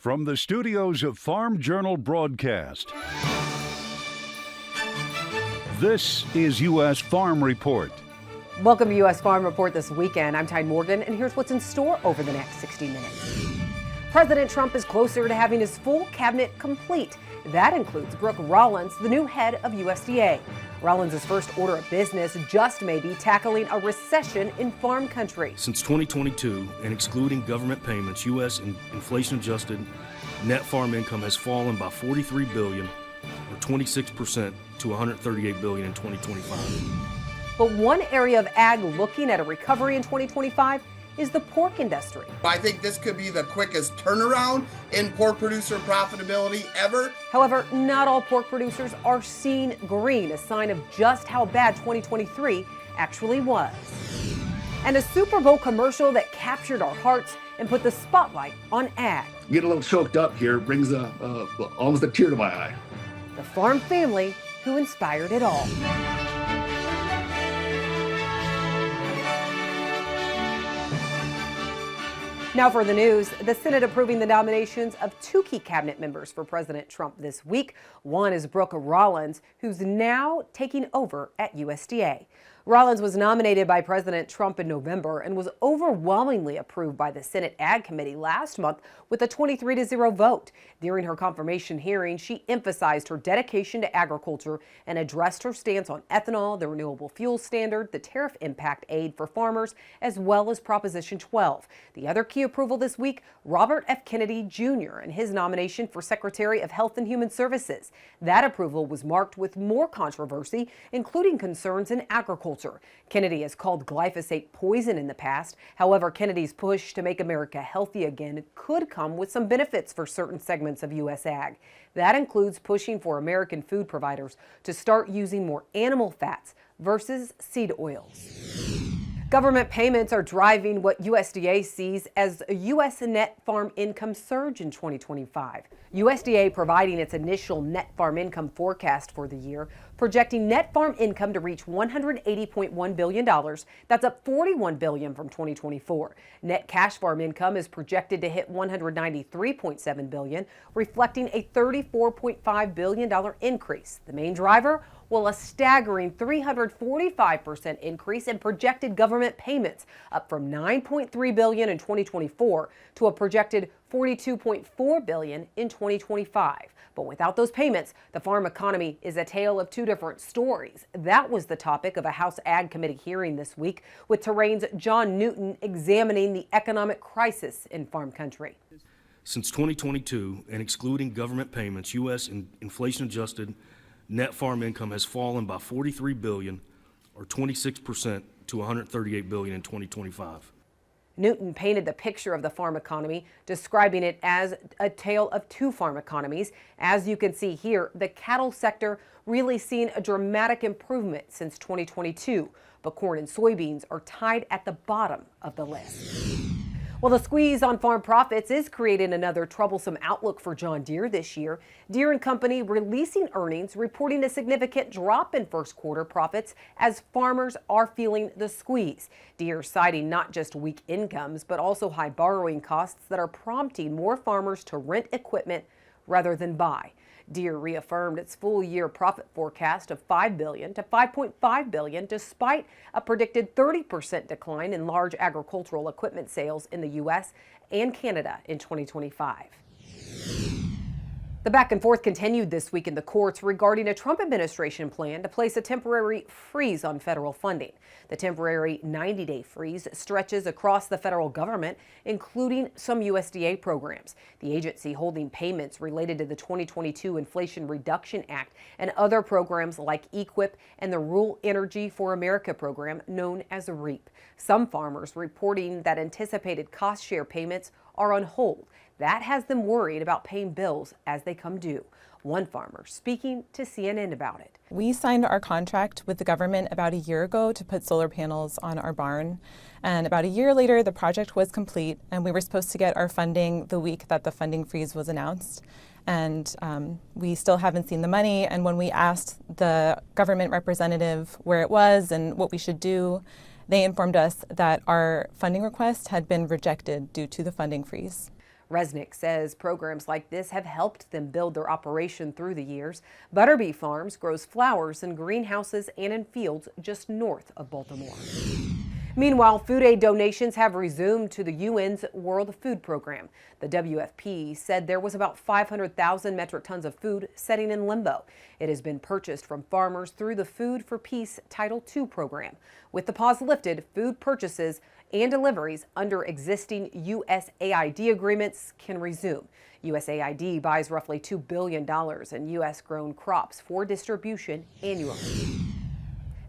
From the studios of Farm Journal Broadcast, this is U.S. Farm Report. Welcome to U.S. Farm Report this weekend. I'm Ty Morgan, and here's what's in store over the next 60 minutes. President Trump is closer to having his full cabinet complete. That includes Brooke Rollins, the new head of USDA. Rollins' first order of business just may be tackling a recession in farm country. Since 2022, and excluding government payments, U.S. inflation-adjusted net farm income has fallen by $43 billion, or 26%, to $138 billion in 2025. But one area of ag looking at a recovery in 2025 is the pork industry. I think this could be the quickest turnaround in pork producer profitability ever. However, not all pork producers are seeing green, a sign of just how bad 2023 actually was. And a Super Bowl commercial that captured our hearts and put the spotlight on ag. Get a little choked up here, brings almost a tear to my eye. The farm family who inspired it all. Now for the news, the Senate approving the nominations of two key cabinet members for President Trump this week. One is Brooke Rollins, who's now taking over at USDA. Rollins was nominated by President Trump in November and was overwhelmingly approved by the Senate Ag Committee last month with a 23-0 vote. During her confirmation hearing, she emphasized her dedication to agriculture and addressed her stance on ethanol, the renewable fuel standard, the tariff impact aid for farmers, as well as Proposition 12. The other key approval this week, Robert F. Kennedy Jr. and his nomination for Secretary of Health and Human Services. That approval was marked with more controversy, including concerns in agriculture. Kennedy has called glyphosate poison in the past. However, Kennedy's push to make America healthy again could come with some benefits for certain segments of U.S. ag. That includes pushing for American food providers to start using more animal fats versus seed oils. Government payments are driving what USDA sees as a U.S. net farm income surge in 2025. USDA providing its initial net farm income forecast for the year, projecting net farm income to reach $180.1 billion. That's up $41 billion from 2024. Net cash farm income is projected to hit $193.7 billion, reflecting a $34.5 billion increase. The main driver? Well, a staggering 345% increase in projected government payments, up from $9.3 billion in 2024 to a projected $42.4 billion in 2025. But without those payments, the farm economy is a tale of two different stories. That was the topic of a House Ag Committee hearing this week, with Terrain's John Newton examining the economic crisis in farm country. Since 2022, and excluding government payments, U.S. inflation-adjusted net farm income has fallen by $43 billion, or 26%, to $138 billion in 2025. Newton painted the picture of the farm economy, describing it as a tale of two farm economies. As you can see here, the cattle sector really seen a dramatic improvement since 2022, but corn and soybeans are tied at the bottom of the list. Well, the squeeze on farm profits is creating another troublesome outlook for John Deere this year. Deere & Company releasing earnings, reporting a significant drop in first quarter profits as farmers are feeling the squeeze. Deere citing not just weak incomes, but also high borrowing costs that are prompting more farmers to rent equipment rather than buy. Deere reaffirmed its full-year profit forecast of $5 billion to $5.5 billion, despite a predicted 30% decline in large agricultural equipment sales in the U.S. and Canada in 2025. The back and forth continued this week in the courts regarding a Trump administration plan to place a temporary freeze on federal funding. The temporary 90-day freeze stretches across the federal government, including some USDA programs. The agency holding payments related to the 2022 Inflation Reduction Act and other programs like EQIP and the Rural Energy for America program known as REAP. Some farmers reporting that anticipated cost share payments are on hold. That has them worried about paying bills as they come due. One farmer speaking to CNN about it. We signed our contract with the government about a year ago to put solar panels on our barn. And about a year later, the project was complete, and we were supposed to get our funding the week that the funding freeze was announced. And we still haven't seen the money. And when we asked the government representative where it was and what we should do, they informed us that our funding request had been rejected due to the funding freeze. Resnick says programs like this have helped them build their operation through the years. Butterbee Farms grows flowers in greenhouses and in fields just north of Baltimore. Meanwhile, food aid donations have resumed to the UN's World Food Program. The WFP said there was about 500,000 metric tons of food sitting in limbo. It has been purchased from farmers through the Food for Peace Title II program. With the pause lifted, food purchases and deliveries under existing USAID agreements can resume. USAID buys roughly $2 billion in U.S.-grown crops for distribution annually.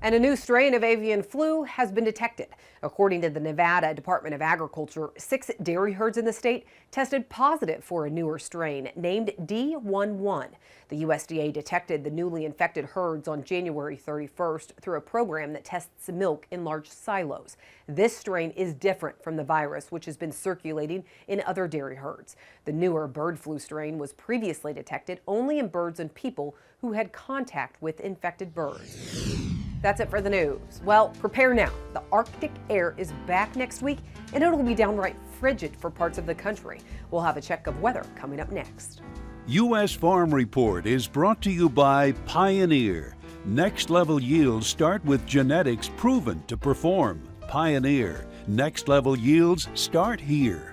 And a new strain of avian flu has been detected. According to the Nevada Department of Agriculture, 6 dairy herds in the state tested positive for a newer strain named D11. The USDA detected the newly infected herds on January 31st through a program that tests milk in large silos. This strain is different from the virus, which has been circulating in other dairy herds. The newer bird flu strain was previously detected only in birds and people who had contact with infected birds. That's it for the news. Well, prepare now. The Arctic air is back next week, and it'll be downright frigid for parts of the country. We'll have a check of weather coming up next. U.S. Farm Report is brought to you by Pioneer. Next level yields start with genetics proven to perform. Pioneer. Next level yields start here.